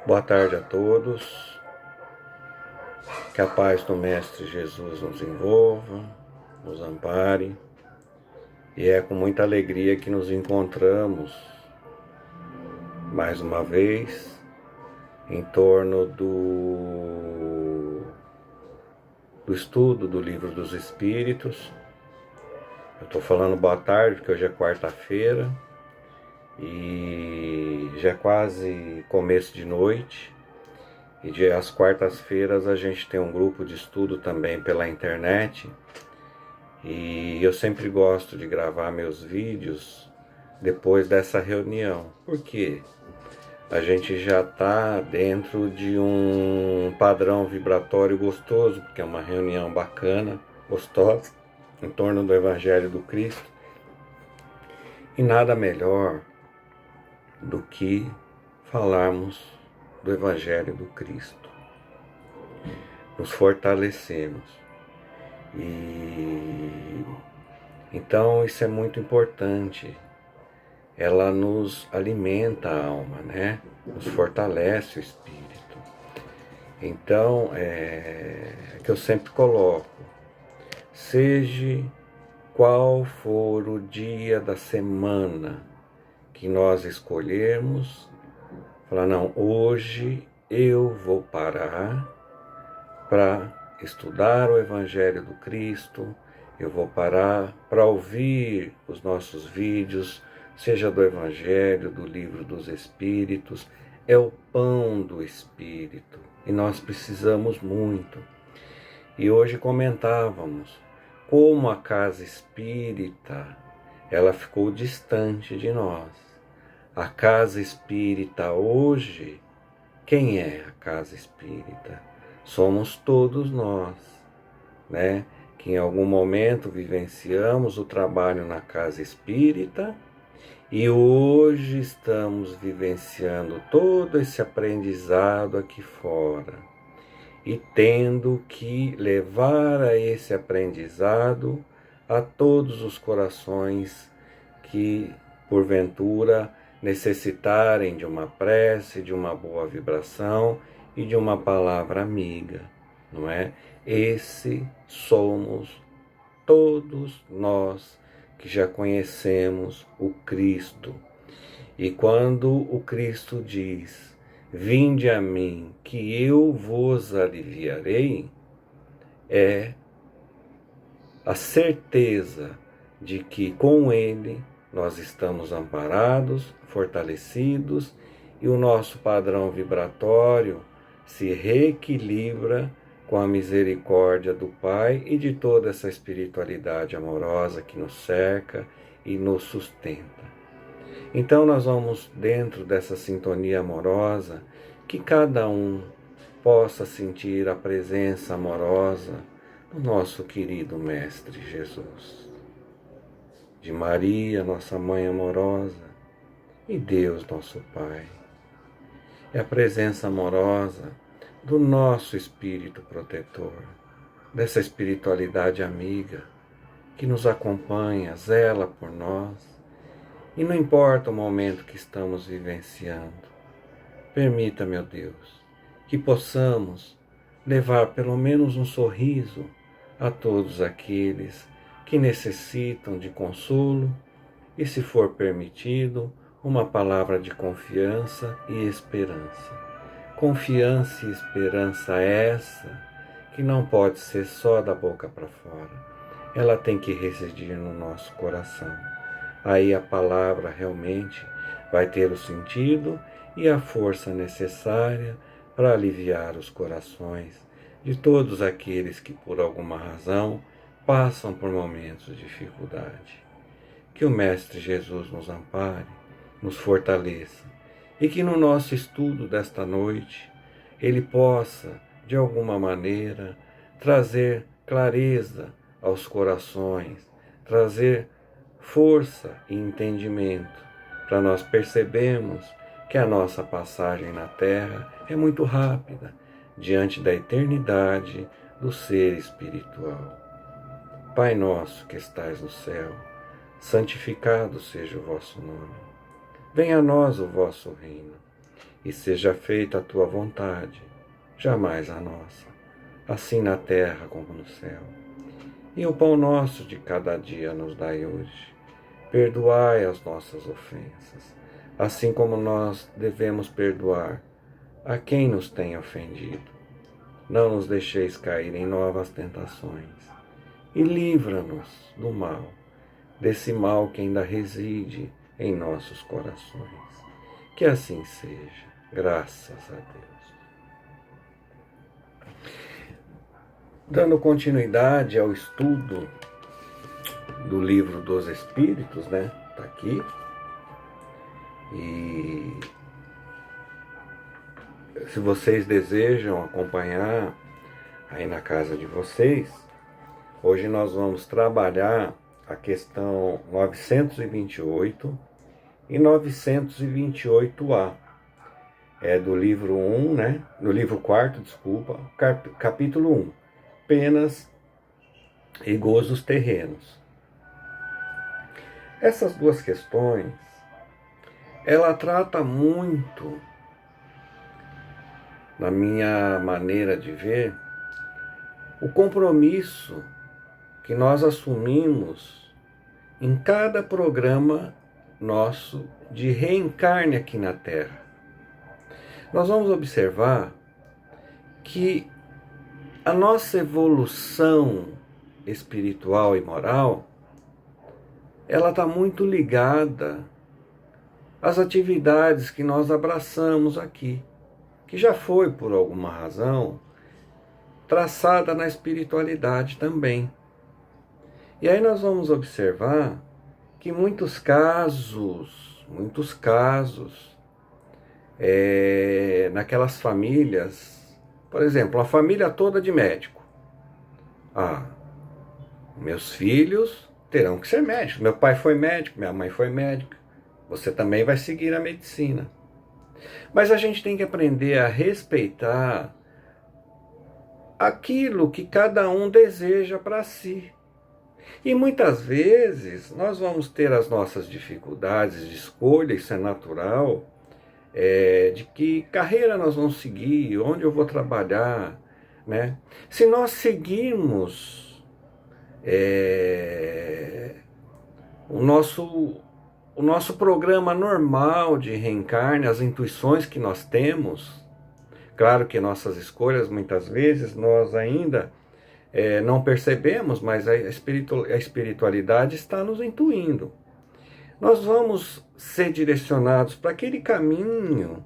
Boa tarde a todos, que a paz do Mestre Jesus nos envolva, nos ampare, e é com muita alegria que nos encontramos mais uma vez em torno do estudo do Livro dos Espíritos. Eu estou falando boa tarde porque hoje é quarta-feira e já é quase começo de noite. E às quartas-feiras a gente tem um grupo de estudo também pela internet. E eu sempre gosto de gravar meus vídeos depois dessa reunião. Por quê? A gente já está dentro de um padrão vibratório gostoso, porque é uma reunião bacana, gostosa, em torno do Evangelho do Cristo. E nada melhor do que falarmos do Evangelho do Cristo. Nos fortalecemos. E então isso é muito importante. Ela nos alimenta a alma, né? Nos fortalece o espírito. Então, que eu sempre coloco, seja qual for o dia da semana que nós escolhermos, falar, não, hoje eu vou parar para estudar o Evangelho do Cristo, eu vou parar para ouvir os nossos vídeos, seja do Evangelho, do Livro dos Espíritos, é o pão do Espírito, e nós precisamos muito. E hoje comentávamos como a casa espírita, ela ficou distante de nós. A casa espírita hoje, quem é a casa espírita? Somos todos nós, né? Que em algum momento vivenciamos o trabalho na casa espírita e hoje estamos vivenciando todo esse aprendizado aqui fora e tendo que levar a esse aprendizado a todos os corações que, porventura, necessitarem de uma prece, de uma boa vibração e de uma palavra amiga, não é? Esse somos todos nós que já conhecemos o Cristo. E quando o Cristo diz, vinde a mim, que eu vos aliviarei, é a certeza de que com Ele nós estamos amparados, fortalecidos, e o nosso padrão vibratório se reequilibra com a misericórdia do Pai e de toda essa espiritualidade amorosa que nos cerca e nos sustenta. Então nós vamos, dentro dessa sintonia amorosa, que cada um possa sentir a presença amorosa do nosso querido Mestre Jesus, de Maria, nossa Mãe amorosa, e Deus, nosso Pai. É a presença amorosa do nosso Espírito protetor, dessa espiritualidade amiga que nos acompanha, zela por nós, e não importa o momento que estamos vivenciando, permita, meu Deus, que possamos levar pelo menos um sorriso a todos aqueles que necessitam de consolo e, se for permitido, uma palavra de confiança e esperança. Confiança e esperança essa que não pode ser só da boca para fora. Ela tem que residir no nosso coração. Aí a palavra realmente vai ter o sentido e a força necessária para aliviar os corações de todos aqueles que, por alguma razão, passam por momentos de dificuldade. Que o Mestre Jesus nos ampare, nos fortaleça, e que no nosso estudo desta noite Ele possa, de alguma maneira, trazer clareza aos corações, trazer força e entendimento, para nós percebermos que a nossa passagem na Terra é muito rápida, diante da eternidade do ser espiritual. Pai nosso que estais no céu, santificado seja o vosso nome. Venha a nós o vosso reino, e seja feita a tua vontade, jamais a nossa, assim na terra como no céu. E o pão nosso de cada dia nos dai hoje. Perdoai as nossas ofensas, assim como nós devemos perdoar a quem nos tem ofendido. Não nos deixeis cair em novas tentações, e livra-nos do mal, desse mal que ainda reside em nossos corações. Que assim seja, graças a Deus. Dando continuidade ao estudo do Livro dos Espíritos, né? Tá aqui. E se vocês desejam acompanhar aí na casa de vocês, hoje nós vamos trabalhar a questão 928 e 928A. É do livro 1, né? Do livro 4, desculpa, capítulo 1. Penas e gozos terrenos. Essas duas questões, ela trata muito, na minha maneira de ver, o compromisso que nós assumimos em cada programa nosso de reencarne aqui na Terra. Nós vamos observar que a nossa evolução espiritual e moral, ela está muito ligada às atividades que nós abraçamos aqui, que já foi, por alguma razão, traçada na espiritualidade também. E aí nós vamos observar que muitos casos, naquelas famílias, por exemplo, uma família toda de médico. Meus filhos terão que ser médicos. Meu pai foi médico, minha mãe foi médica. Você também vai seguir a medicina. Mas a gente tem que aprender a respeitar aquilo que cada um deseja para si. E muitas vezes nós vamos ter as nossas dificuldades de escolha, isso é natural, de que carreira nós vamos seguir, onde eu vou trabalhar, né? Se nós seguirmos o nosso programa normal de reencarne, as intuições que nós temos, claro que nossas escolhas muitas vezes nós ainda não percebemos, mas a espiritualidade está nos intuindo. Nós vamos ser direcionados para aquele caminho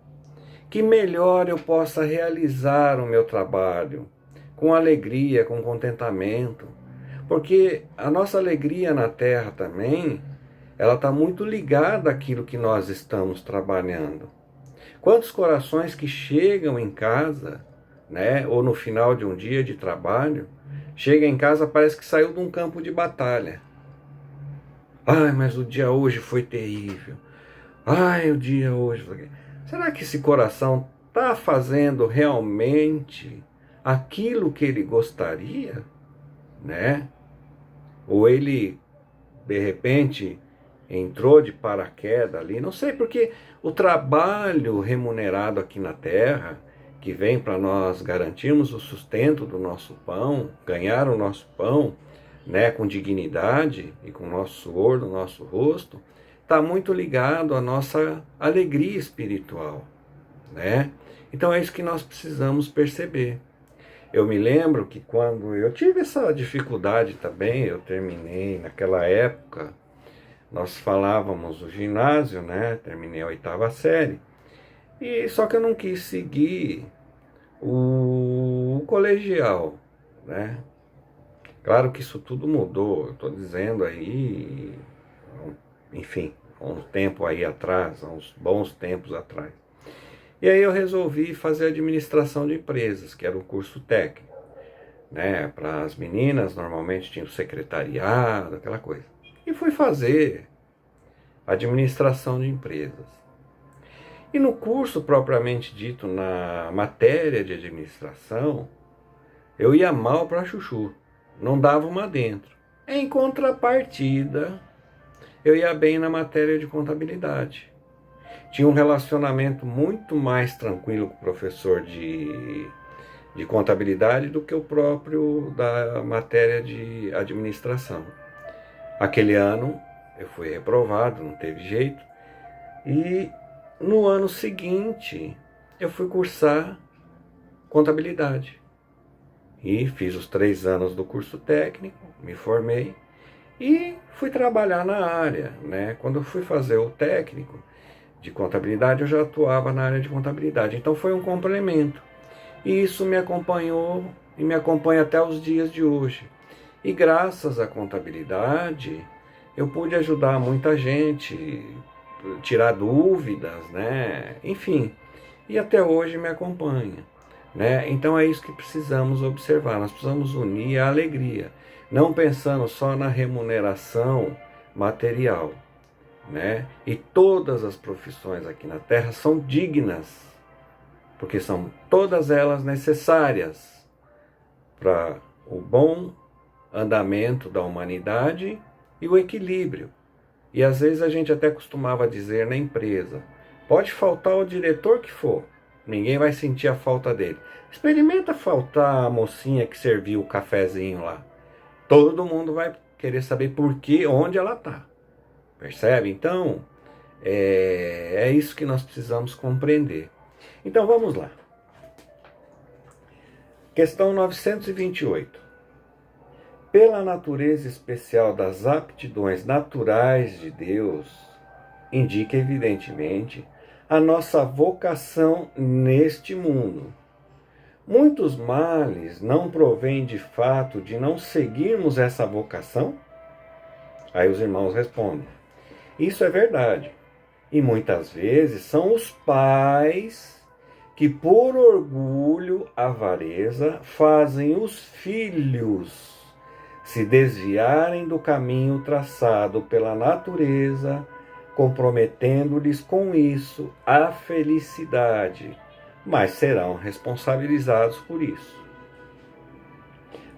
que melhor eu possa realizar o meu trabalho, com alegria, com contentamento. Porque a nossa alegria na Terra também, ela está muito ligada àquilo que nós estamos trabalhando. Quantos corações que chegam em casa, né, ou no final de um dia de trabalho, chega em casa, parece que saiu de um campo de batalha. Ai, mas o dia hoje foi terrível. Ai, o dia hoje foi... Será que esse coração está fazendo realmente aquilo que ele gostaria, né? Ou ele, de repente, entrou de paraquedas ali, não sei, porque o trabalho remunerado aqui na Terra, que vem para nós garantirmos o sustento do nosso pão, ganhar o nosso pão, né, com dignidade e com o nosso suor no nosso rosto, está muito ligado à nossa alegria espiritual, né? Então é isso que nós precisamos perceber. Eu me lembro que quando eu tive essa dificuldade também, eu terminei naquela época, nós falávamos o ginásio, né? Terminei a 8ª série. E só que eu não quis seguir o colegial, né? Claro que isso tudo mudou, eu estou dizendo aí, enfim, há um tempo aí atrás, há uns bons tempos atrás. E aí eu resolvi fazer administração de empresas, que era um curso técnico, né? Para as meninas, normalmente tinha o secretariado, aquela coisa. E fui fazer administração de empresas. E no curso propriamente dito, na matéria de administração, eu ia mal para chuchu, não dava uma dentro. Em contrapartida, eu ia bem na matéria de contabilidade. tinha um relacionamento muito mais tranquilo com o professor de contabilidade do que o próprio da matéria de administração. Aquele ano eu fui reprovado, não teve jeito, e no ano seguinte eu fui cursar contabilidade. E fiz os 3 anos do curso técnico, me formei e fui trabalhar na área, né? Quando eu fui fazer o técnico de contabilidade, eu já atuava na área de contabilidade. Então foi um complemento. E isso me acompanhou e me acompanha até os dias de hoje. E graças à contabilidade, eu pude ajudar muita gente, tirar dúvidas, né? Enfim, e até hoje me acompanha, né? Então é isso que precisamos observar. Nós precisamos unir a alegria, não pensando só na remuneração material, né? E todas as profissões aqui na Terra são dignas, porque são todas elas necessárias para o bom andamento da humanidade e o equilíbrio. E às vezes a gente até costumava dizer na empresa, pode faltar o diretor que for, ninguém vai sentir a falta dele. Experimenta faltar a mocinha que serviu o cafezinho lá. Todo mundo vai querer saber por que, onde ela está. Percebe? Então, é isso que nós precisamos compreender. Então vamos lá. Questão 928. Pela natureza especial das aptidões naturais de Deus, indica evidentemente a nossa vocação neste mundo. Muitos males não provêm de fato de não seguirmos essa vocação? Aí os irmãos respondem: isso é verdade. E muitas vezes são os pais que, por orgulho, avareza, fazem os filhos se desviarem do caminho traçado pela natureza, comprometendo-lhes com isso a felicidade, mas serão responsabilizados por isso.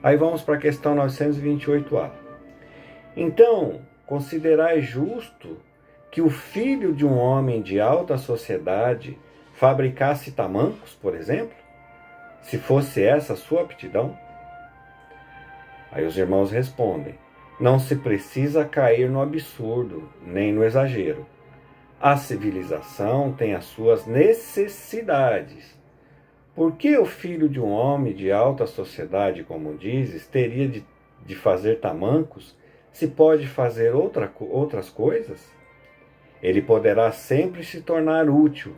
Aí vamos para a questão 928A. Então, considerai justo que o filho de um homem de alta sociedade fabricasse tamancos, por exemplo, se fosse essa a sua aptidão? Aí os irmãos respondem: não se precisa cair no absurdo, nem no exagero. A civilização tem as suas necessidades. Por que o filho de um homem de alta sociedade, como dizes, teria de fazer tamancos, se pode fazer outras coisas? Ele poderá sempre se tornar útil,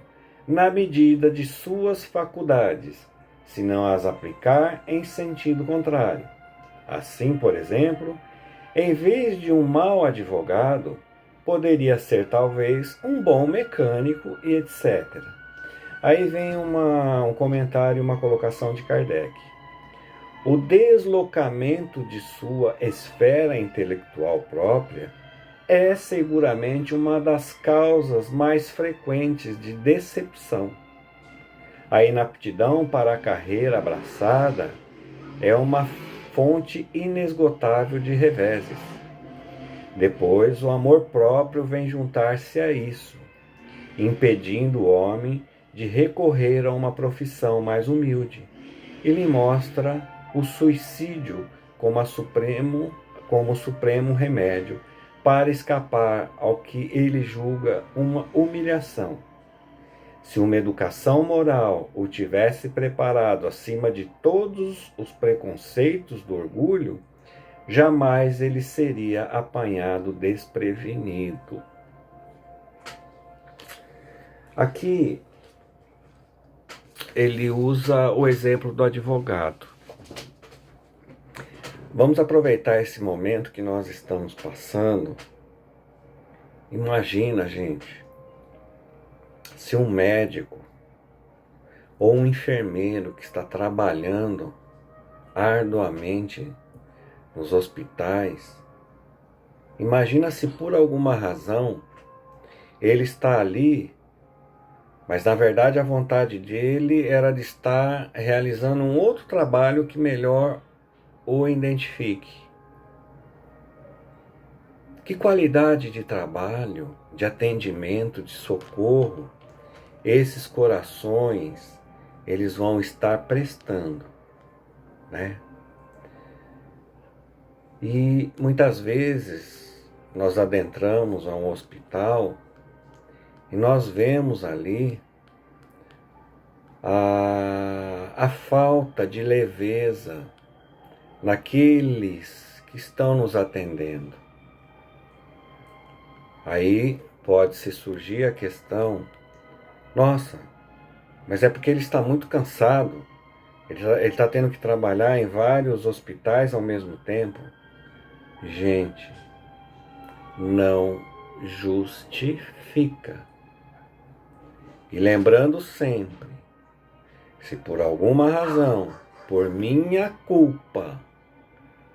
na medida de suas faculdades, se não as aplicar em sentido contrário. Assim, por exemplo, em vez de um mau advogado, poderia ser talvez um bom mecânico e etc. Aí vem um comentário, uma colocação de Kardec. O deslocamento de sua esfera intelectual própria é seguramente uma das causas mais frequentes de decepção. A inaptidão para a carreira abraçada é uma fonte inesgotável de reveses. Depois, o amor próprio vem juntar-se a isso, impedindo o homem de recorrer a uma profissão mais humilde, e lhe mostra o suicídio como o supremo remédio para escapar ao que ele julga uma humilhação. Se uma educação moral o tivesse preparado acima de todos os preconceitos do orgulho, jamais ele seria apanhado desprevenido. Aqui ele usa o exemplo do advogado. Vamos aproveitar esse momento que nós estamos passando. Imagina, gente, se um médico ou um enfermeiro que está trabalhando arduamente nos hospitais, imagina se por alguma razão ele está ali, mas na verdade a vontade dele era de estar realizando um outro trabalho que melhor o identifique. Que qualidade de trabalho de atendimento, de socorro, esses corações, eles vão estar prestando, né? E muitas vezes nós adentramos a um hospital e nós vemos ali a falta de leveza naqueles que estão nos atendendo. Aí pode-se surgir a questão, nossa, mas é porque ele está muito cansado, ele está tendo que trabalhar em vários hospitais ao mesmo tempo. Gente, não justifica. E lembrando sempre, se por alguma razão, por minha culpa,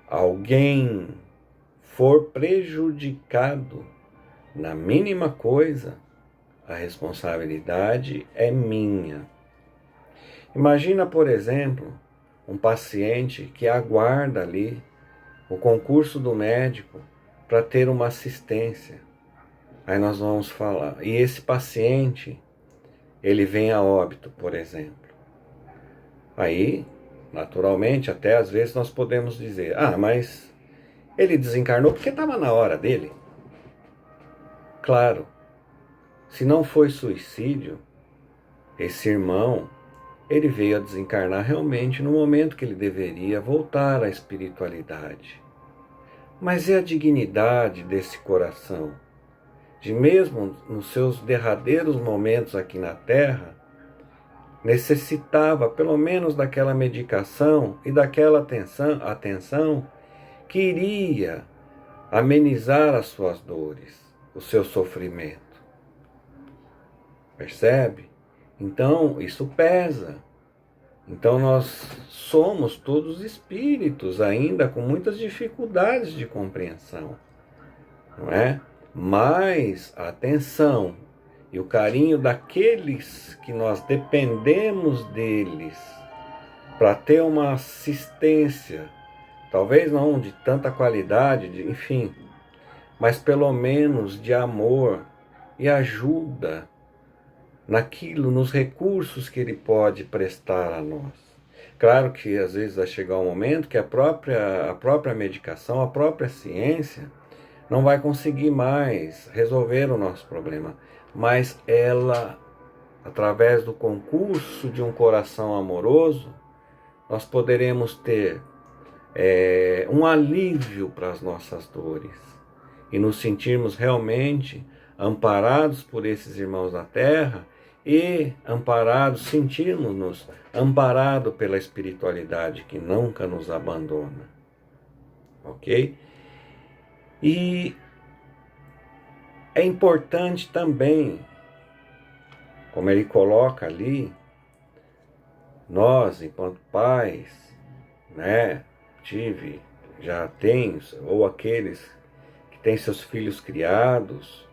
alguém for prejudicado na mínima coisa, a responsabilidade é minha. Imagina, por exemplo, um paciente que aguarda ali o concurso do médico para ter uma assistência. Aí nós vamos falar, e esse paciente, ele vem a óbito, por exemplo. Aí, naturalmente, até às vezes nós podemos dizer, mas ele desencarnou porque estava na hora dele. Claro, se não foi suicídio, esse irmão, ele veio a desencarnar realmente no momento que ele deveria voltar à espiritualidade. Mas é a dignidade desse coração, de mesmo nos seus derradeiros momentos aqui na Terra, necessitava pelo menos daquela medicação e daquela atenção que iria amenizar as suas dores, o seu sofrimento. Percebe? Então, isso pesa. Então, nós somos todos espíritos ainda com muitas dificuldades de compreensão, não é? Mas a atenção e o carinho daqueles que nós dependemos deles para ter uma assistência, talvez não de tanta qualidade, enfim, mas pelo menos de amor e ajuda naquilo, nos recursos que ele pode prestar a nós. Claro que às vezes vai chegar um momento que a própria medicação, a própria ciência, não vai conseguir mais resolver o nosso problema, mas ela, através do concurso de um coração amoroso, nós poderemos ter um alívio para as nossas dores e nos sentirmos realmente amparados por esses irmãos da Terra e sentirmos-nos amparados pela espiritualidade que nunca nos abandona. Ok? E é importante também, como ele coloca ali, nós, enquanto pais, né, já tenho, ou aqueles que têm seus filhos criados,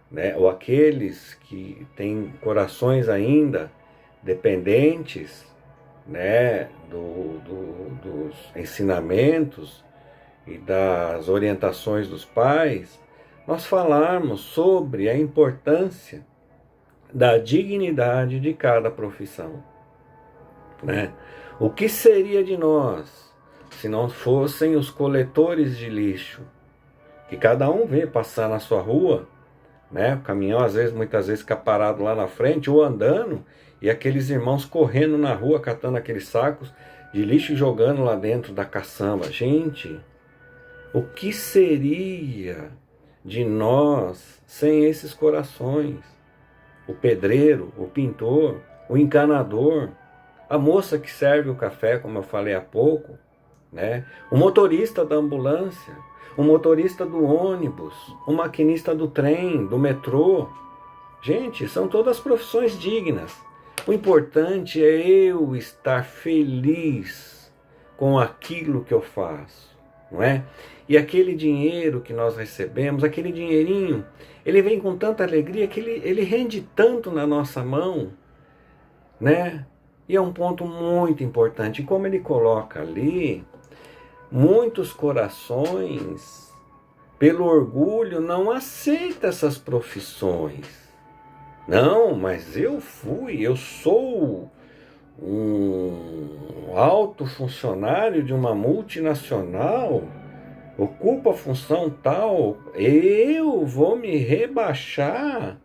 né, ou aqueles que têm corações ainda dependentes, né, dos ensinamentos e das orientações dos pais, nós falarmos sobre a importância da dignidade de cada profissão, né? O que seria de nós se não fossem os coletores de lixo, que cada um vê passar na sua rua, né? O caminhão muitas vezes fica parado lá na frente ou andando, e aqueles irmãos correndo na rua, catando aqueles sacos de lixo e jogando lá dentro da caçamba. Gente, o que seria de nós sem esses corações? O pedreiro, o pintor, o encanador, a moça que serve o café, como eu falei há pouco, né? O motorista da ambulância, o motorista do ônibus, o maquinista do trem, do metrô. Gente, são todas profissões dignas. O importante é eu estar feliz com aquilo que eu faço, não é? E aquele dinheiro que nós recebemos, aquele dinheirinho, ele vem com tanta alegria que ele rende tanto na nossa mão, né? E é um ponto muito importante. E como ele coloca ali, muitos corações pelo orgulho, não aceita essas profissões. Não, mas eu sou um alto funcionário de uma multinacional, ocupa a função tal, eu vou me rebaixar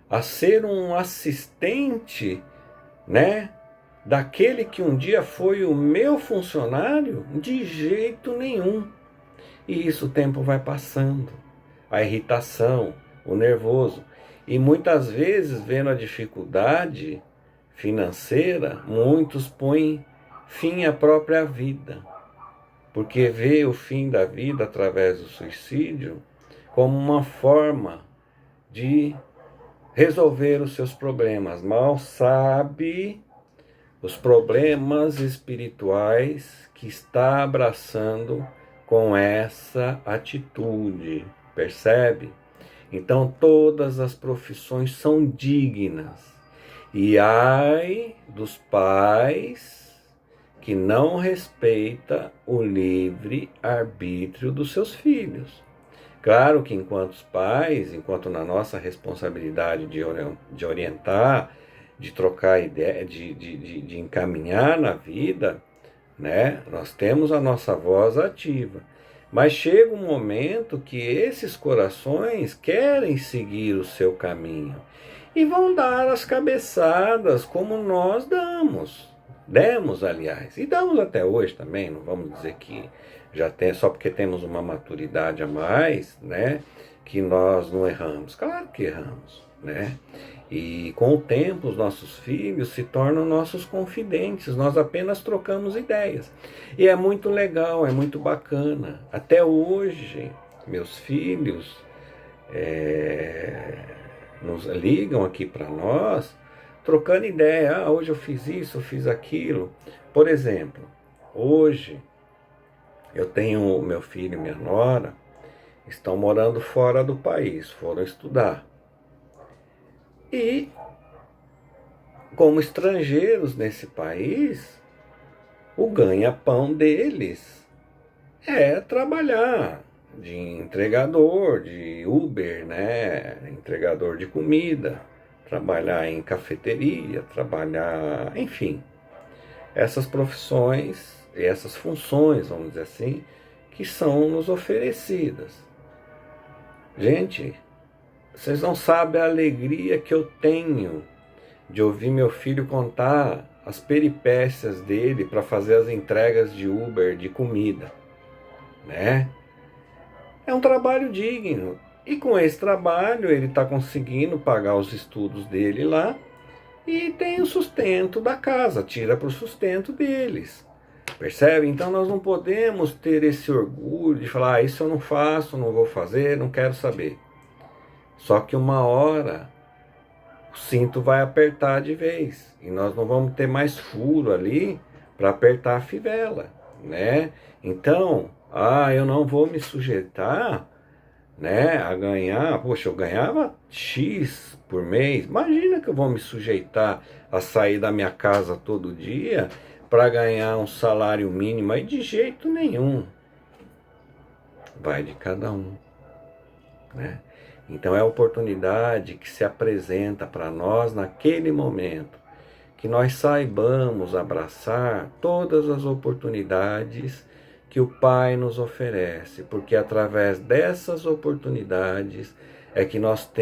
a ser um assistente, né, daquele que um dia foi o meu funcionário? De jeito nenhum. E isso o tempo vai passando, a irritação, o nervoso. E muitas vezes, vendo a dificuldade financeira, muitos põem fim à própria vida, porque vê o fim da vida através do suicídio como uma forma de resolver os seus problemas. Mal sabe os problemas espirituais que está abraçando com essa atitude, percebe? Então todas as profissões são dignas. E ai dos pais que não respeita o livre arbítrio dos seus filhos. Claro que enquanto pais, enquanto na nossa responsabilidade de orientar, de trocar ideia, de encaminhar na vida, né? Nós temos a nossa voz ativa. Mas chega um momento que esses corações querem seguir o seu caminho e vão dar as cabeçadas como nós demos, aliás, e damos até hoje também. Não vamos dizer que já tem só porque temos uma maturidade a mais, né, que nós não erramos. Claro que erramos, né? E com o tempo os nossos filhos se tornam nossos confidentes, nós apenas trocamos ideias. E é muito legal, é muito bacana. Até hoje, meus filhos nos ligam aqui para nós, trocando ideia. Ah, hoje eu fiz isso, eu fiz aquilo. Por exemplo, hoje eu tenho meu filho e minha nora, estão morando fora do país, foram estudar. E, como estrangeiros nesse país, o ganha-pão deles é trabalhar de entregador, de Uber, né? Entregador de comida, trabalhar em cafeteria, trabalhar, enfim, essas profissões, essas funções, vamos dizer assim, que são nos oferecidas. Gente, vocês não sabem a alegria que eu tenho de ouvir meu filho contar as peripécias dele para fazer as entregas de Uber de comida, né? É um trabalho digno. E com esse trabalho ele está conseguindo pagar os estudos dele lá e tem o sustento da casa, tira para o sustento deles. Percebe? Então nós não podemos ter esse orgulho de falar, isso eu não faço, não vou fazer, não quero saber. Só que uma hora o cinto vai apertar de vez e nós não vamos ter mais furo ali para apertar a fivela, né? Então, eu não vou me sujeitar, né, a ganhar. Poxa, eu ganhava X por mês. Imagina que eu vou me sujeitar a sair da minha casa todo dia para ganhar um salário mínimo aí? De jeito nenhum. Vai de cada um, né? Então é a oportunidade que se apresenta para nós naquele momento, que nós saibamos abraçar todas as oportunidades que o Pai nos oferece, porque através dessas oportunidades é que nós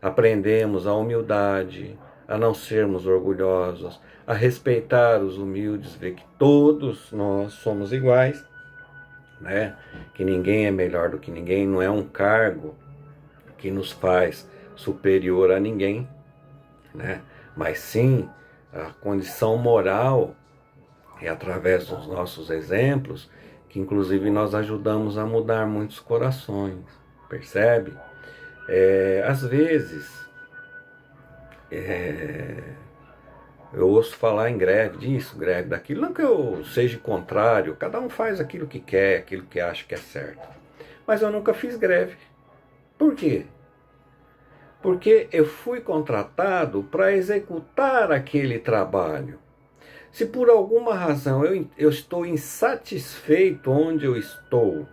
aprendemos a humildade, a não sermos orgulhosos, a respeitar os humildes, ver que todos nós somos iguais, né? Que ninguém é melhor do que ninguém, não é um cargo que nos faz superior a ninguém, né? Mas sim a condição moral, e através dos nossos exemplos, que inclusive nós ajudamos a mudar muitos corações, percebe? Às vezes, eu ouço falar em greve disso, greve daquilo, não que eu seja contrário, cada um faz aquilo que quer, aquilo que acha que é certo. Mas eu nunca fiz greve. Por quê? Porque eu fui contratado para executar aquele trabalho. Se por alguma razão eu estou insatisfeito onde eu estou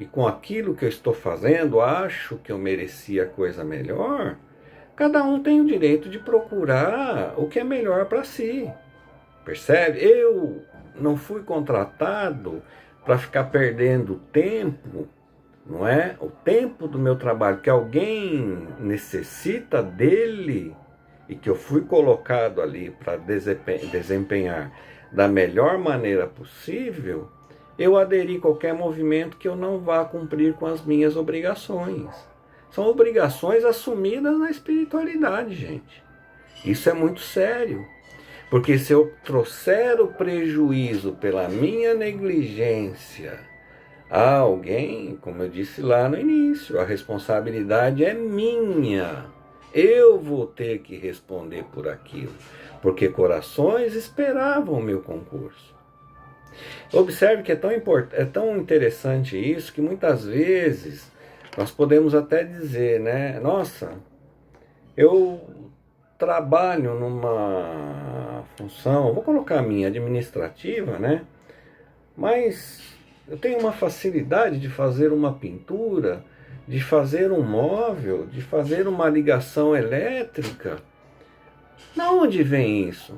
e com aquilo que eu estou fazendo, acho que eu merecia coisa melhor, cada um tem o direito de procurar o que é melhor para si. Percebe? Eu não fui contratado para ficar perdendo tempo, não é? O tempo do meu trabalho que alguém necessita dele e que eu fui colocado ali para desempenhar da melhor maneira possível, eu aderi a qualquer movimento que eu não vá cumprir com as minhas obrigações. São obrigações assumidas na espiritualidade, gente. Isso é muito sério. Porque se eu trouxer o prejuízo pela minha negligência a alguém, como eu disse lá no início, a responsabilidade é minha. Eu vou ter que responder por aquilo, porque corações esperavam o meu concurso. Observe que é tão interessante isso que muitas vezes nós podemos até dizer, né? Nossa, eu trabalho numa função, vou colocar a minha administrativa, né? Mas eu tenho uma facilidade de fazer uma pintura, de fazer um móvel, de fazer uma ligação elétrica. Da onde vem isso?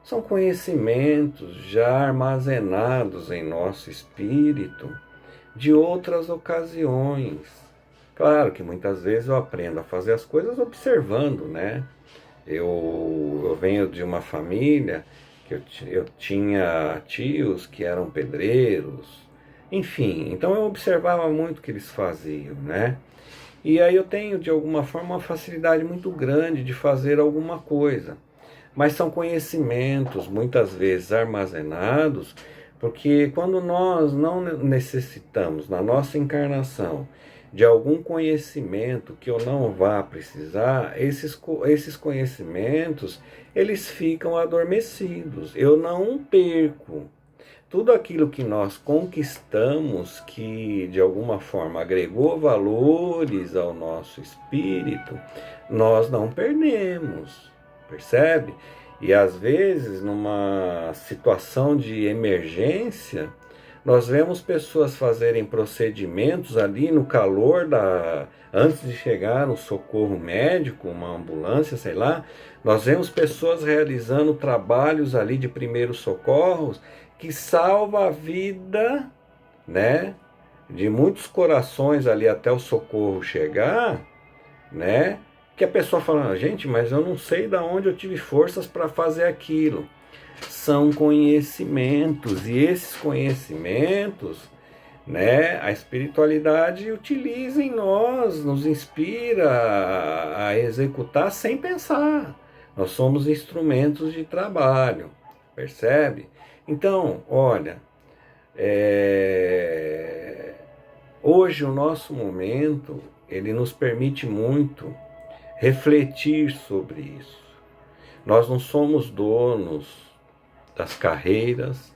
São conhecimentos já armazenados em nosso espírito de outras ocasiões. Claro que muitas vezes eu aprendo a fazer as coisas observando, né? Eu venho de uma família que eu tinha tios que eram pedreiros, enfim, então eu observava muito o que eles faziam, né? E aí eu tenho, de alguma forma, uma facilidade muito grande de fazer alguma coisa. Mas são conhecimentos, muitas vezes armazenados, porque quando nós não necessitamos, na nossa encarnação, de algum conhecimento que eu não vá precisar, esses conhecimentos, eles ficam adormecidos. Eu não perco. Tudo aquilo que nós conquistamos, que de alguma forma agregou valores ao nosso espírito, nós não perdemos, percebe? E às vezes, numa situação de emergência, nós vemos pessoas fazerem procedimentos ali no calor antes de chegar no socorro médico, uma ambulância, sei lá, nós vemos pessoas realizando trabalhos ali de primeiros socorros que salva a vida, né, de muitos corações ali até o socorro chegar, né, que a pessoa fala, gente, mas eu não sei de onde eu tive forças para fazer aquilo. São conhecimentos, e esses conhecimentos, né, a espiritualidade utiliza em nós, nos inspira a executar sem pensar. Nós somos instrumentos de trabalho, percebe? Então, olha, hoje o nosso momento, ele nos permite muito refletir sobre isso. Nós não somos donos das carreiras,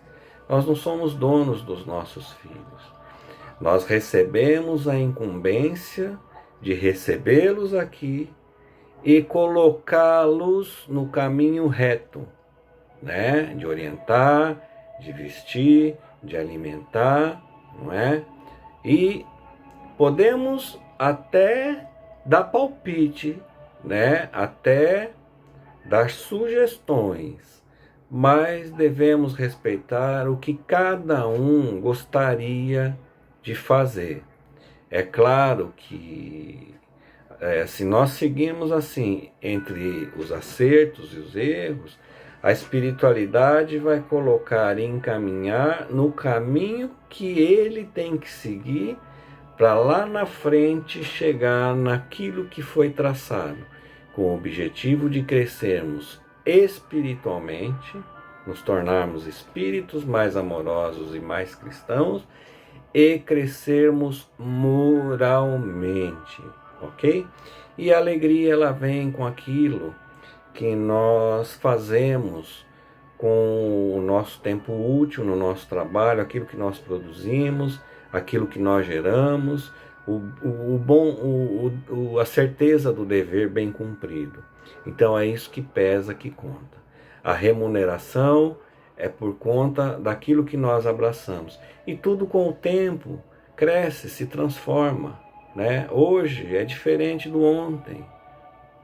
nós não somos donos dos nossos filhos. Nós recebemos a incumbência de recebê-los aqui e colocá-los no caminho reto, né? De orientar, de vestir, de alimentar, não é? E podemos até dar palpite, né? Até dar sugestões, mas devemos respeitar o que cada um gostaria de fazer. É claro que se nós seguirmos assim, entre os acertos e os erros, a espiritualidade vai colocar e encaminhar no caminho que ele tem que seguir para lá na frente chegar naquilo que foi traçado, com o objetivo de crescermos espiritualmente, nos tornarmos espíritos mais amorosos e mais cristãos e crescermos moralmente, ok? E a alegria, ela vem com aquilo que nós fazemos com o nosso tempo útil no nosso trabalho, aquilo que nós produzimos, aquilo que nós geramos, a certeza do dever bem cumprido. Então é isso que pesa, que conta. A remuneração é por conta daquilo que nós abraçamos. E tudo com o tempo, cresce, se transforma, né? Hoje é diferente do ontem,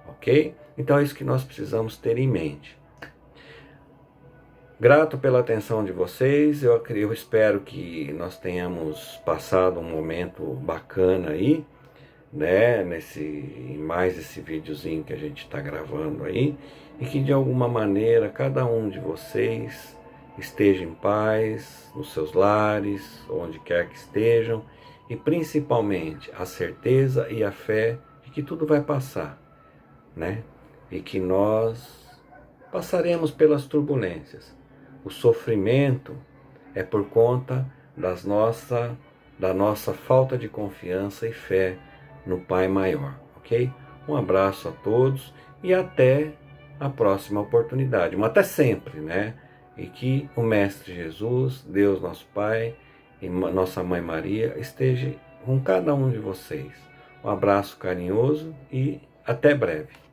ok? Então é isso que nós precisamos ter em mente. Grato pela atenção de vocês, eu espero que nós tenhamos passado um momento bacana aí, né, mais esse videozinho que a gente está gravando aí, e que de alguma maneira cada um de vocês esteja em paz, nos seus lares, onde quer que estejam, e principalmente a certeza e a fé de que tudo vai passar, né, e que nós passaremos pelas turbulências. O sofrimento é por conta da nossa falta de confiança e fé no Pai Maior, ok? Um abraço a todos e até a próxima oportunidade, mas até sempre, né? E que o Mestre Jesus, Deus nosso Pai e nossa Mãe Maria esteja com cada um de vocês. Um abraço carinhoso e até breve.